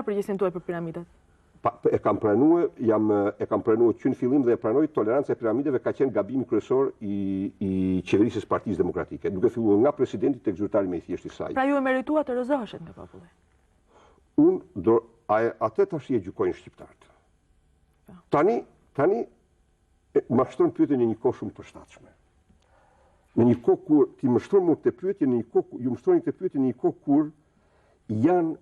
Përgjegjësinë tuaj për piramidat? E kam pranuar që në fillim dhe e pranoj toleranca e piramideve ka qenë gabimi kryesor i qeverisjes së Partisë Demokratike, duke filluar nga presidenti tek zyrtari më i thjeshtë i saj. Pra ju e meritua të rrëzoheshet nga populli? Atë tash i gjykojnë shqiptarët. Tani mashtron pyetjen në një kohë shumë të përshtatshme. Në një kohë kur ti mashtron mua këtë pyetje, ju mashtroni këtë pyetje në një kohë kur janë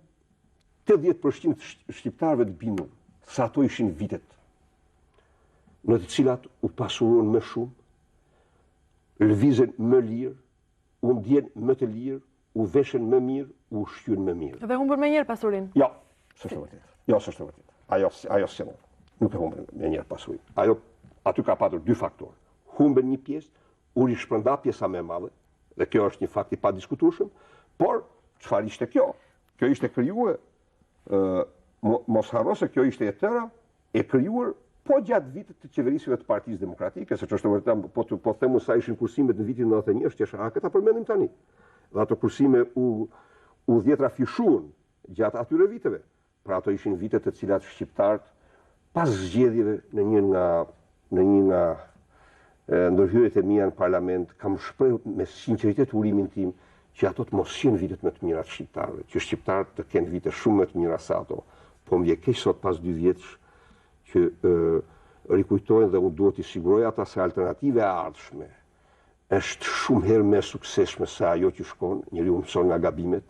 80% shqiptarëve të bindur se ato ishin vitet në të cilat u pasuron më shumë, lëvizen më lirë, u ndjen më të lirë, u veshen më mirë, u ushqyen më mirë. Dhe humbur më njëherë pasurinë? Jo, s'është vërtet. Jo, s'është vërtet. Ajo s'jeno. Nuk e humbën më njëherë pasurinë. Ajo aty ka patur dy faktorë. Humben një pjesë, u rishpërnda pjesa më e madhe, dhe kjo është një fakt i padiskutueshëm, por çfarë ishte kjo? Kjo ishte krijuar mos harro se kjo ishte e tëra e krijuar po gjatë vitit të qeverisjeve të Partisë Demokratike, se ç'është vërtet, po themu sa ishin kursimet në vitin 91, është që këta përmendim tani. Dhe ato kursime u 10 fishuan gjatë atyre viteve. Pra ato ishin vite të cilat shqiptarët pas zgjedhjeve në një nga ndërhyrjet e mia në parlament kam shprehur me sinqeritet urimin tim që ato të mos jenë vitet më të mira të shqiptarëve, që shqiptarët të kenë vite shumë më të mira se ato. Po më vjen keq sot pas 2 vjetësh që rikujtojnë dhe unë duhet t'i siguroj ata se alternative e ardhshme është shumë herë më e suksesshme se ajo që shkon, njeriu mëson nga gabimet.